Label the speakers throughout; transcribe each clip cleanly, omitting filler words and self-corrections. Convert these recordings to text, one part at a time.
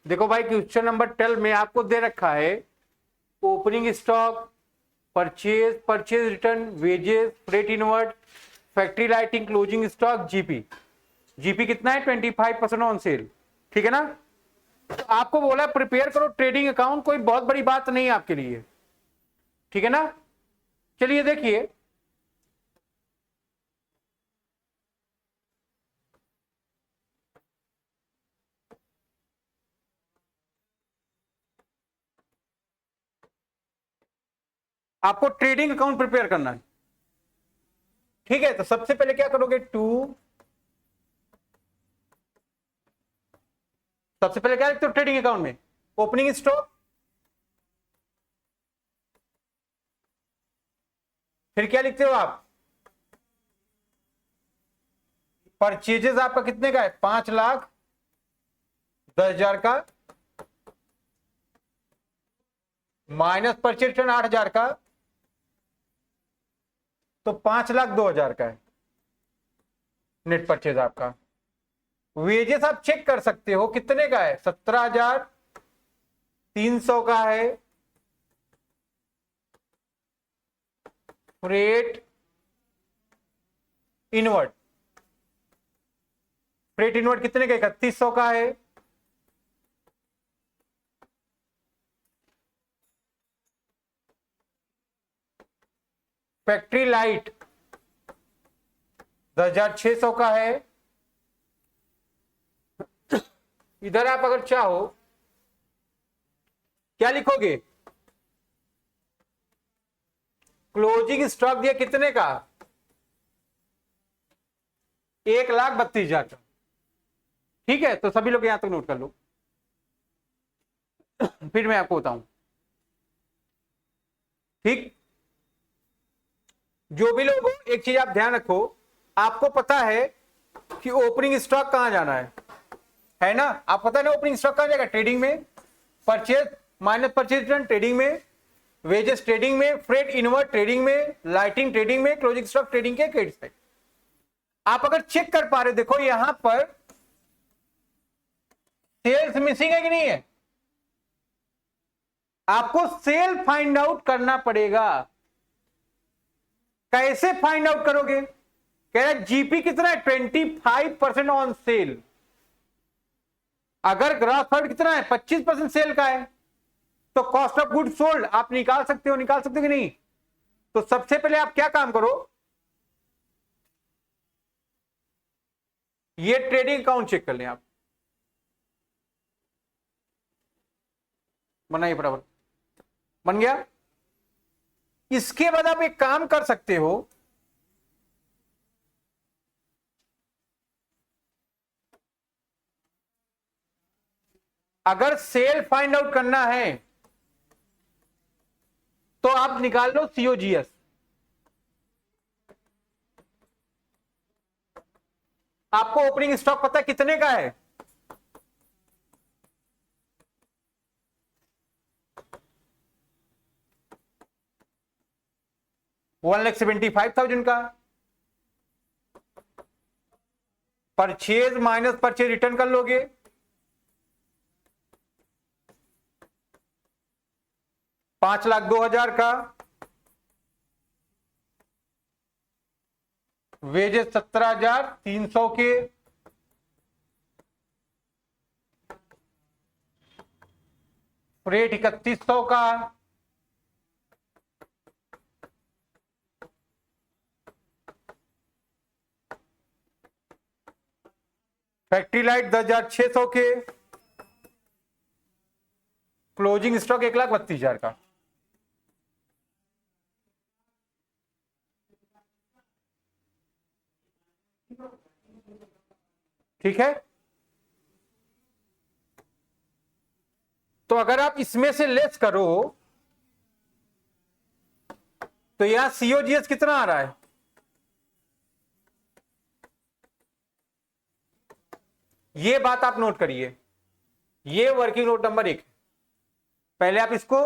Speaker 1: देखो भाई question number 12 में आपको दे रखा है opening stock, purchase, purchase return, wages, freight inward, factory lighting, closing stock, GP. GP कितना है? 25% ऑन सेल। ठीक है ना? तो आपको बोला प्रिपेयर करो ट्रेडिंग अकाउंट, कोई बहुत बड़ी बात नहीं है आपके लिए। ठीक है ना? चलिए देखिए, आपको ट्रेडिंग अकाउंट प्रिपेयर करना है। ठीक है, तो सबसे पहले क्या करोगे? सबसे पहले क्या लिखते हो ट्रेडिंग अकाउंट में? ओपनिंग स्टॉक, फिर क्या लिखते हो आप? परचेजेस आपका कितने का है? 5,10,000 का, माइनस परचेज रिटर्न 8,000 का, तो 5,02,000 का है नेट परचेज आपका। वेजेस आप चेक कर सकते हो कितने का है? 17,300 का है। फ्रेट इनवर्ट, फ्रेट इनवर्ट कितने का? 3,100 का है। फैक्ट्री लाइट 10,600 का है। इधर आप अगर चाहो क्या लिखोगे? क्लोजिंग स्टॉक दिया कितने का? 1,32,000 का। ठीक है, तो सभी लोग यहां तक नोट कर लो, फिर मैं आपको बताऊं। ठीक, जो भी लोग हो, एक चीज आप ध्यान रखो, आपको पता है कि ओपनिंग स्टॉक कहां जाना है ना? आप पता है ना ओपनिंग स्टॉक कहां जाएगा? ट्रेडिंग में। Purchase minus purchase return trading में, वेजेस ट्रेडिंग में, फ्रेट इनवर्ट ट्रेडिंग में, लाइटिंग ट्रेडिंग में, क्लोजिंग स्टॉक ट्रेडिंग के क्रेडिट पे। आप अगर चेक कर पा रहे, देखो यहां पर सेल्स मिसिंग है कि नहीं है? आपको सेल फाइंड आउट करना पड़ेगा। कैसे फाइंड आउट करोगे? कह रहे जीपी कितना है? 25% ऑन सेल। अगर ग्रॉस प्रॉफिट कितना है? 25% सेल का है, तो कॉस्ट ऑफ गुड सोल्ड आप निकाल सकते हो, निकाल सकते हो कि नहीं? तो सबसे पहले आप क्या काम करो, ये ट्रेडिंग अकाउंट चेक कर लें आप, बनाइए बराबर, बन गया। इसके बाद आप एक काम कर सकते हो, अगर सेल फाइंड आउट करना है तो आप निकाल लो सीओजीएस। आपको ओपनिंग स्टॉक पता है कितने का है? $1,75,000 का। परचेज माइनस परचेज रिटर्न कर लोगे, 5,02,000 का। वेजेस 17,300 के, फ्रेट 3,100 का, फैक्ट्री लाइट 10,600 के, क्लोजिंग स्टॉक 1,32,000 का। ठीक है, तो अगर आप इसमें से लेस करो तो यहां सीओजीएस कितना आ रहा है? ये बात आप नोट करिए, ये वर्किंग नोट नंबर 1, पहले आप इसको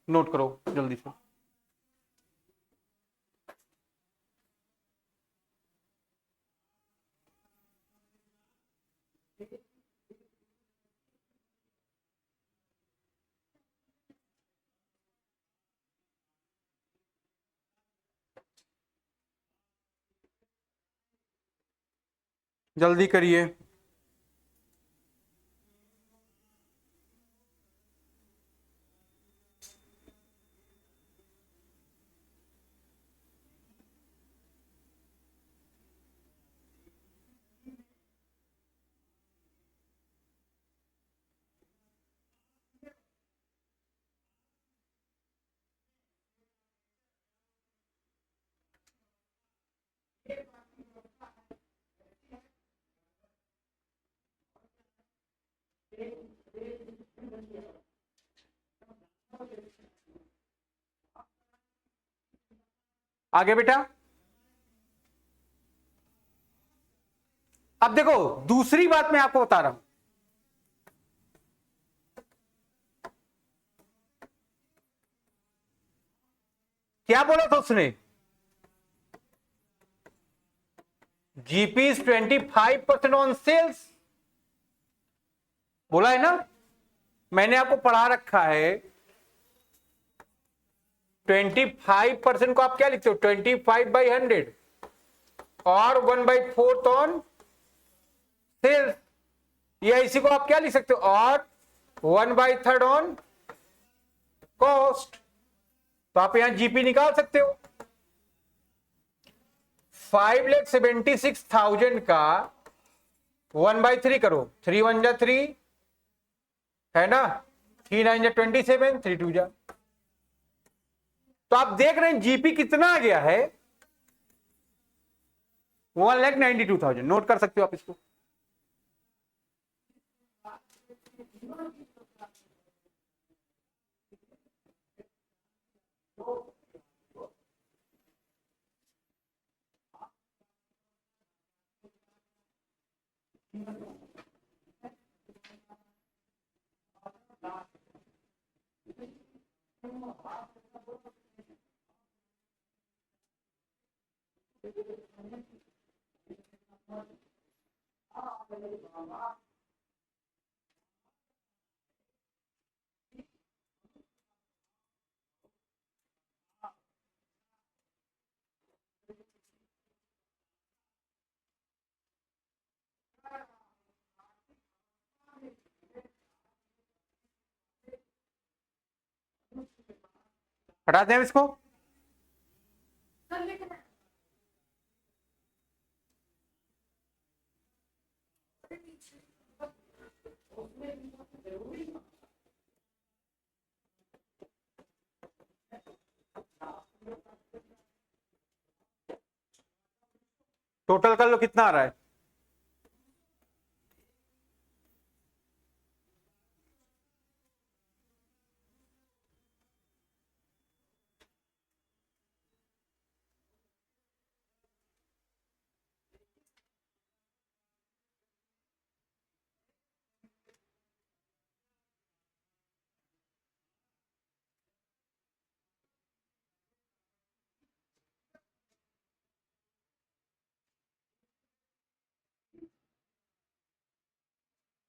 Speaker 1: नोट करो जल्दी से। जल्दी करिए। आगे बेटा, अब देखो दूसरी बात मैं आपको बता रहा हूं। क्या बोला था उसने? जीपी इज 25% ऑन सेल्स, बोला है ना? मैंने आपको पढ़ा रखा है 25% को आप क्या लिखते हो? 25/100 और 1/4 ऑन सेल्स, या इसी को आप क्या लिख सकते हो? और 1/3 ऑन कॉस्ट। तो आप यहां जीपी निकाल सकते हो। 5,76,000 का 1/3 करो, 3 1 जा 3 है ना, 3 9 जा 27, 3 2 जा। तो आप देख रहे हैं जीपी कितना आ गया है? 1,92,000। नोट कर सकते हो आप इसको। हटा दें इसको। टोटल कर लो कितना आ रहा है।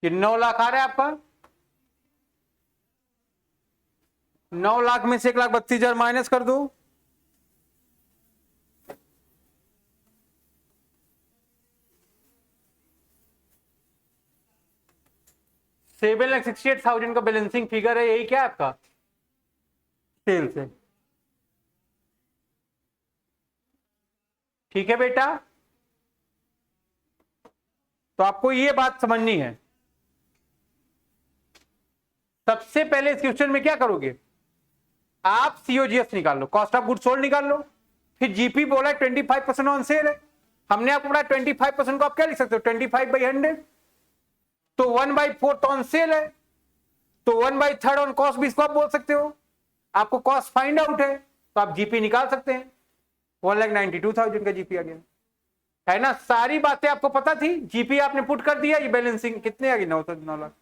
Speaker 1: कि 9 लाख आ रहा है आपका। 9 लाख में से 1,32,000 माइनस कर दो। $7,68,000 का बैलेंसिंग फिगर है, यही क्या है आपका? सेल से। ठीक है बेटा, तो आपको ये बात समझनी है। सबसे पहले इस क्वेश्चन में क्या करोगे? आप सीओजीएस निकाल लो, कॉस्ट ऑफ गुड सोल्ड निकाल लो। फिर जीपी बोला 25% ऑन सेल है, हमने आपको बोला 25% को आप क्या लिख सकते हो? 25/100। तो 1/4 ऑन सेल है, तो 1/3 ऑन कॉस्ट भी इसको आप बोल सकते हो। आपको कॉस्ट फाइंड आउट है, तो आप जीपी निकाल सकते हैं। 1,92,000 का जीपी आ गया, है ना? सारी बातें आपको पता थी। जीपी आपने पुट कर दिया, ये बैलेंसिंग कितने आ गई? 9 लाख।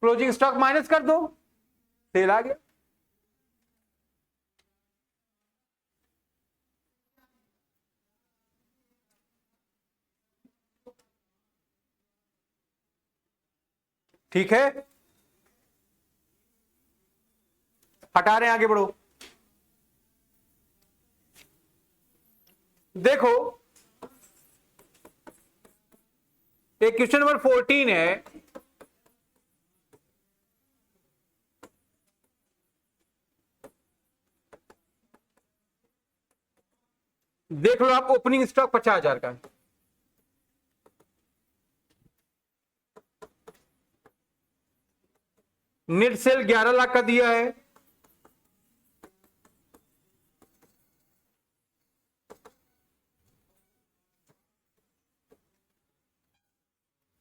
Speaker 1: क्लोजिंग स्टॉक माइनस कर दो, सेल आ गया। ठीक है, हटा रहे हैं, आगे बढ़ो। देखो एक क्वेश्चन नंबर 14 है, देख लो आप, ओपनिंग स्टॉक 50,000 का, नेट सेल 11 लाख का दिया है,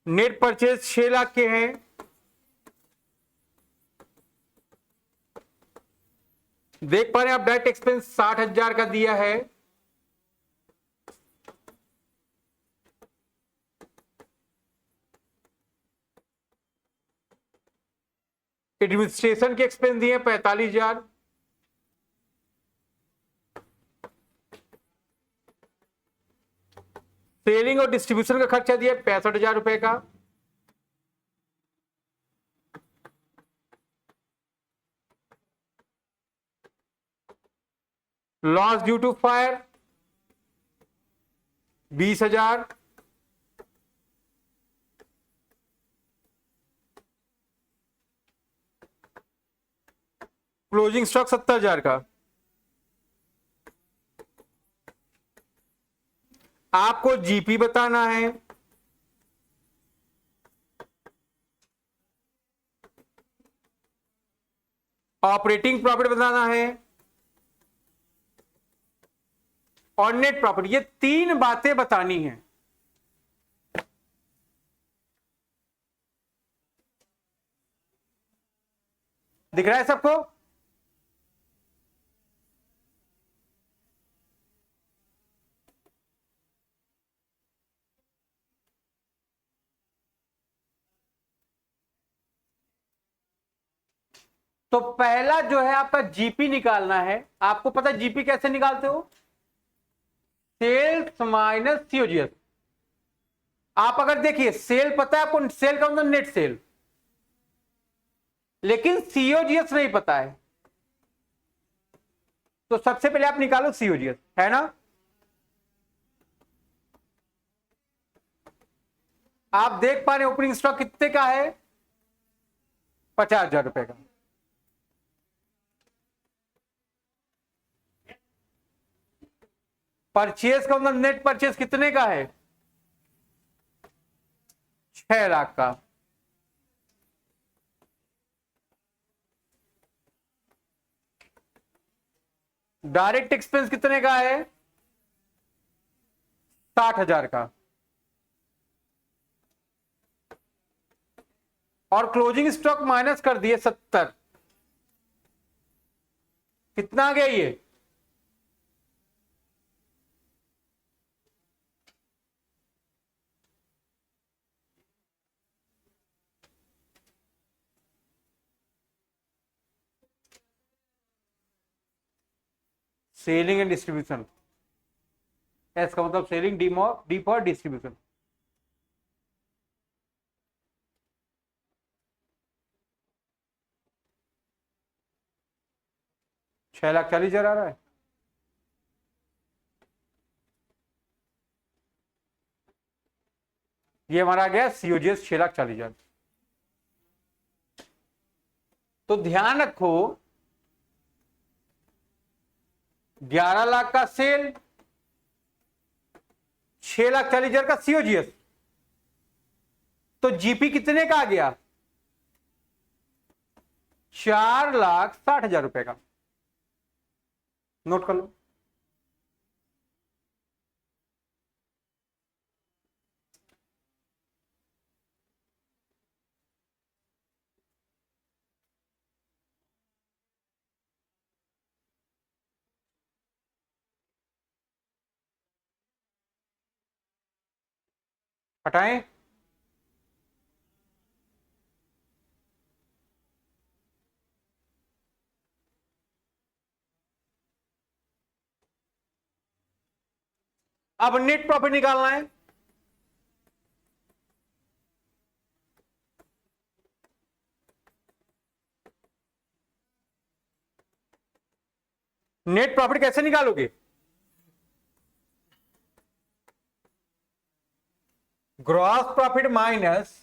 Speaker 1: नेट परचेज 6 लाख के हैं, देख पा रहे हैं आप, डायरेक्ट एक्सपेंस 60,000 का दिया है, एडमिनिस्ट्रेशन के एक्सपेंस दिए 45,000, सेलिंग और डिस्ट्रीब्यूशन का खर्चा दिया 65,000 रुपए का, loss due to fire 20,000, closing stock 70,000 का। आपको जीपी बताना है, ऑपरेटिंग प्रॉफिट बताना है और नेट प्रॉफिट, ये 3 बातें बतानी है। दिख रहा है सबको? तो पहला जो है आपका जीपी निकालना है। आपको पता है जीपी कैसे निकालते हो? Sales minus COGS. आप अगर देखिए, सेल पता है आपको, सेल का मतलब नेट सेल, लेकिन सीओजीएस नहीं पता है, तो सबसे पहले आप निकालो सीओजीएस, है ना। आप देख पा रहे ओपनिंग स्टॉक कितने का है? 50,000 रुपए का। परचेज का मतलब नेट परचेज कितने का है? 6 लाख का। डायरेक्ट एक्सपेंस कितने का है? 60,000 का। और क्लोजिंग स्टॉक माइनस कर दिए 70। कितना आ गया ये? Selling and distribution. एस का मतलब सेलिंग, डी फॉर डिस्ट्रीब्यूशन। छह लाख 40,000 आ रहा है। ये हमारा आ गया सीओजीएस 6,40,000। तो ध्यान रखो, 11 लाख का सेल, 6,40,000 का सीओजीएस, तो जीपी कितने का आ गया? 4,60,000 रुपए का। नोट कर लो। हटाएं। अब नेट प्रॉफिट निकालना है। नेट प्रॉफिट कैसे निकालोगे? Gross profit minus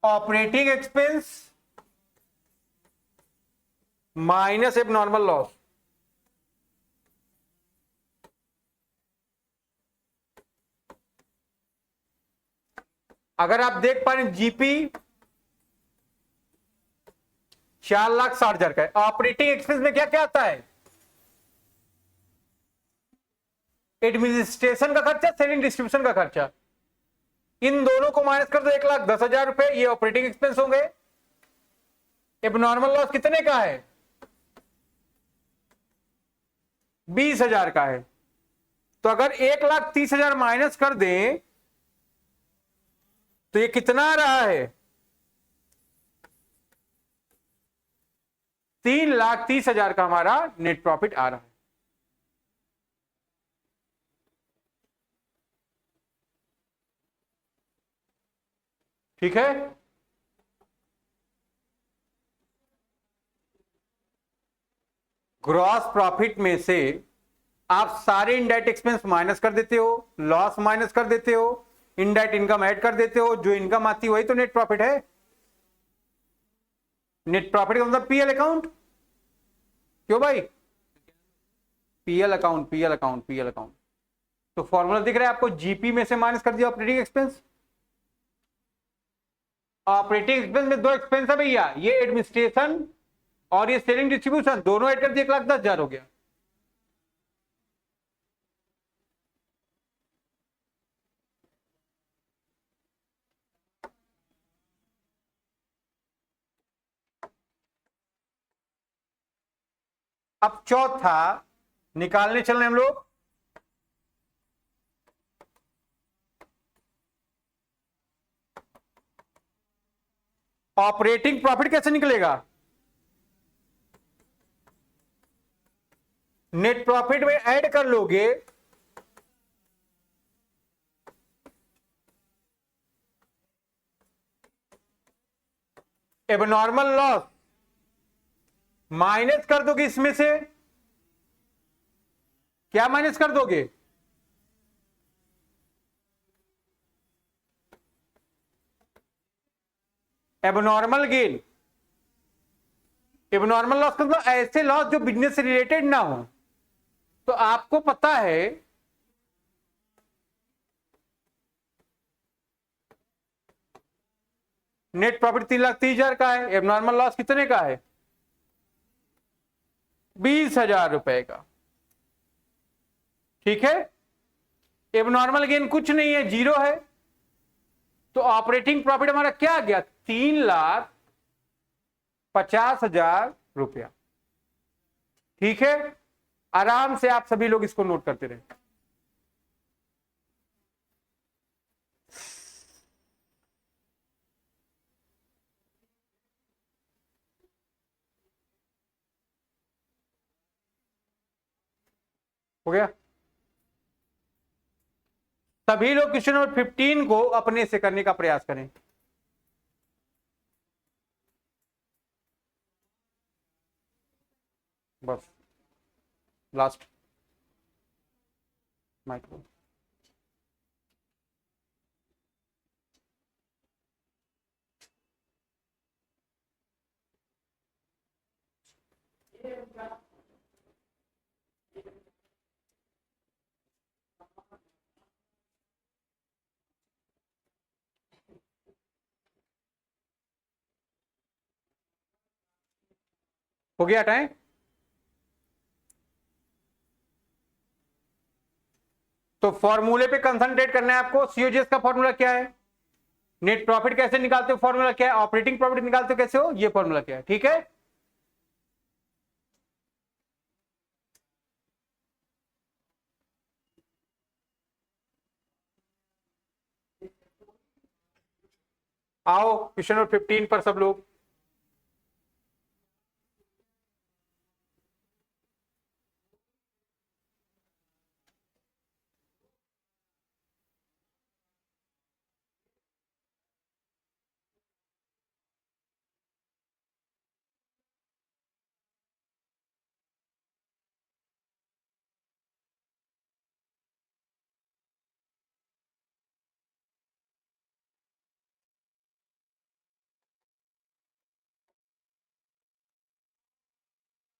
Speaker 1: operating expense minus abnormal loss. अगर आप देख पा रहे हैं जीपी 4,60,000 का है। ऑपरेटिंग एक्सपेंस में क्या क्या आता है? एडमिनिस्ट्रेशन का खर्चा, सेलिंग डिस्ट्रीब्यूशन का खर्चा। इन दोनों को माइनस कर दो, 1,10,000 रुपए ये ऑपरेटिंग एक्सपेंस होंगे। एबनॉर्मल लॉस कितने का है? 20,000 का है। तो अगर 1,30,000 माइनस कर दें तो ये कितना आ रहा है? 3,30,000 का हमारा नेट प्रॉफिट आ रहा है। ठीक है। ग्रॉस प्रॉफिट में से आप सारे इनडायरेक्ट एक्सपेंस माइनस कर देते हो, लॉस माइनस कर देते हो, इनडायरेक्ट इनकम ऐड कर देते हो, जो इनकम आती है वही तो नेट प्रॉफिट है। नेट प्रॉफिट का मतलब पीएल अकाउंट। क्यों भाई? PL account, PL account, PL account. तो फॉर्मूला दिख रहा है आपको, जीपी में से माइनस कर दिया ऑपरेटिंग एक्सपेंस। ऑपरेटिंग एक्सपेंस में दो एक्सपेंस है भैया, ये एडमिनिस्ट्रेशन और ये सेलिंग डिस्ट्रीब्यूशन, दोनों ऐड कर दिए, 1,10,000 हो गया। अब चौथा निकालने चल रहे हम लोग। ऑपरेटिंग प्रॉफिट कैसे निकलेगा? नेट प्रॉफिट में ऐड कर लोगे एबनॉर्मल लॉस, माइनस कर दोगे इसमें से। क्या माइनस कर दोगे? Abnormal gain. एबनॉर्मल लॉस का मतलब ऐसे लॉस जो बिजनेस से रिलेटेड ना हो। तो आपको पता है नेट प्रॉफिट 3,30,000 का है, एबनॉर्मल लॉस कितने का है? 20,000 रुपए का। ठीक है। एबनॉर्मल गेन कुछ नहीं है, जीरो है। तो ऑपरेटिंग प्रॉफिट हमारा क्या आ गया? 3,50,000 रुपया। ठीक है। आराम से आप सभी लोग इसको नोट करते रहे। हो गया। सभी लोग क्वेश्चन नंबर 15 को अपने से करने का प्रयास करें। बस लास्ट माइक्रो। हो गया टाइम। तो फॉर्मूले पे कंसंट्रेट करना है आपको। सीओजीएस का फॉर्मूला क्या है? नेट प्रॉफिट कैसे निकालते हो, फॉर्मूला क्या है? ऑपरेटिंग प्रॉफिट निकालते हो कैसे हो, ये फॉर्मूला क्या है? ठीक है। आओ क्वेश्चन नंबर 15 पर सब लोग।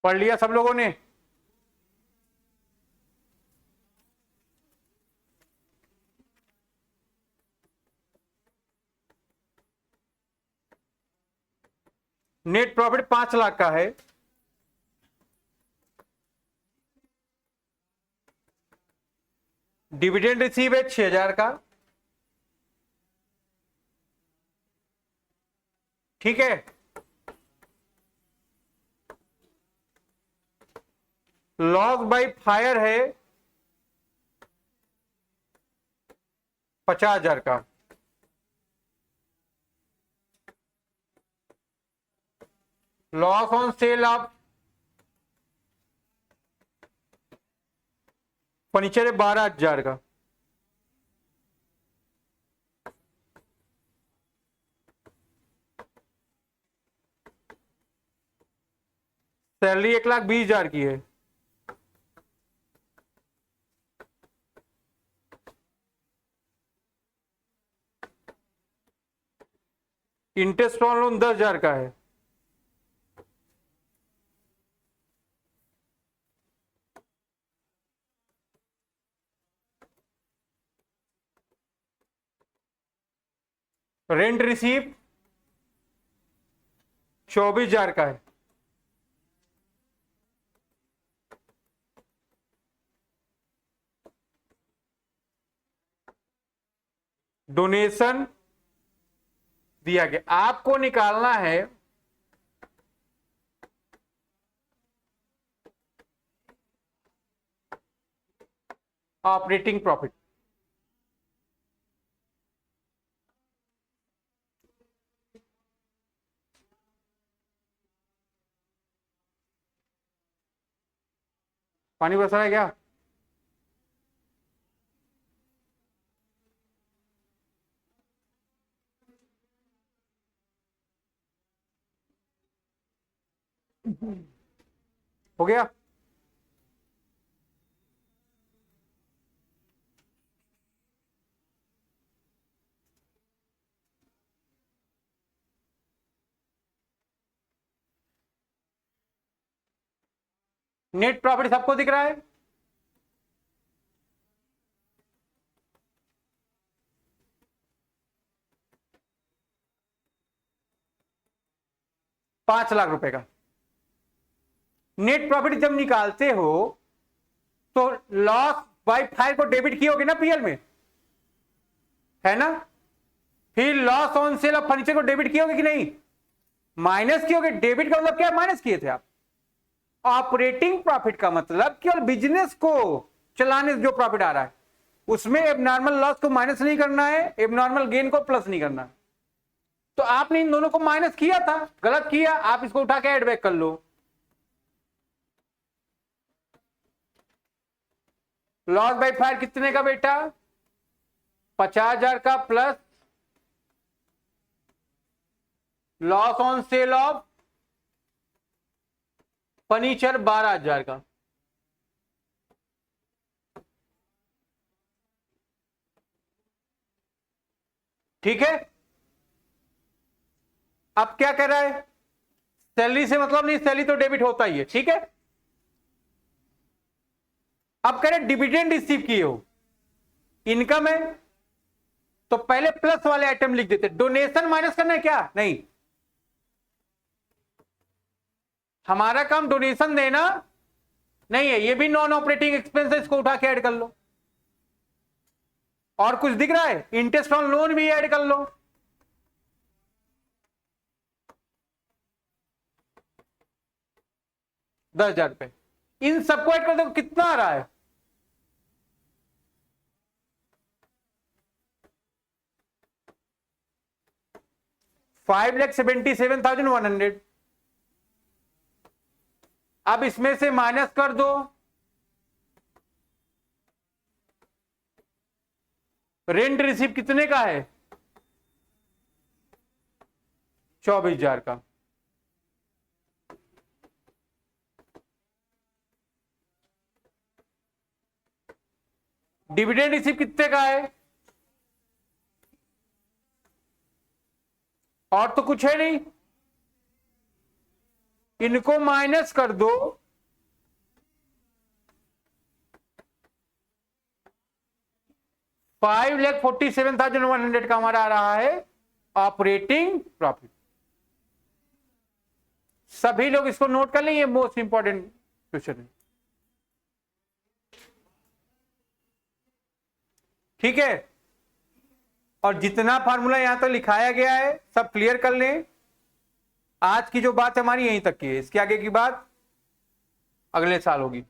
Speaker 1: पढ़ लिया सब लोगों ने? नेट प्रॉफिट 5 लाख का है। डिविडेंड रिसीव है 6,000 का। ठीक है, लॉस बाय फायर है 50,000 का। Loss on sale of furniture है 12,000 का। सैलरी 1,20,000 की है। इंटरेस्ट ऑन लोन 10,000 का है। रेंट रिसीव 24,000 का है। डोनेशन दिया गया। आपको निकालना है ऑपरेटिंग प्रॉफिट। पानी बरसा है क्या? हो गया? नेट प्रॉफिट सबको दिख रहा है? ₹5,00,000 का नेट प्रॉफिट जब निकालते हो तो लॉस बाय फायर को डेबिट किए होगे ना पीएल में, है ना? फिर loss on sale of furniture को डेबिट किए होगे कि नहीं? माइनस किए होगे। डेबिट का मतलब क्या है? माइनस किए थे आप। ऑपरेटिंग प्रॉफिट का मतलब केवल बिजनेस को चलाने से जो प्रॉफिट आ रहा है उसमें एबनॉर्मल लॉस को माइनस नहीं करना है, एबनॉर्मल गेन को प्लस नहीं करना है। तो आपने इन दोनों को माइनस किया था, गलत किया, आप इसको उठा के एड बैक कर लो। लॉस बाय फायर कितने का बेटा? 50,000 का plus loss on sale of furniture 12,000 का। ठीक है, अब क्या कह रहा है? सैलरी से मतलब नहीं, सैलरी तो डेबिट होता ही है। ठीक है, अब कह रहे डिविडेंड रिसीव किए हो, इनकम है, तो पहले प्लस वाले आइटम लिख देते। डोनेशन माइनस करना है क्या? नहीं, हमारा काम डोनेशन देना नहीं है, ये भी नॉन ऑपरेटिंग एक्सपेंसेस, इसको उठा के ऐड कर लो। और कुछ दिख रहा है? इंटरेस्ट ऑन लोन भी ऐड कर लो। ₹10,000। इन सबको ऐड कर दो, कितना आ रहा है? $5,77,100। अब इसमें से माइनस कर दो रेंट रिसीव कितने का है? 24,000 का। डिविडेंड रिसीव कितने का है? और तो कुछ है नहीं, इनको माइनस कर दो, $5,47,100 का हमारा आ रहा है ऑपरेटिंग प्रॉफिट। सभी लोग इसको नोट कर लें, ये मोस्ट इंपॉर्टेंट क्वेश्चन है। ठीक है, और जितना फार्मूला यहां तक लिखाया गया है सब क्लियर कर लें। आज की जो बात हमारी यहीं तक की है, इसके आगे की बात अगले साल होगी।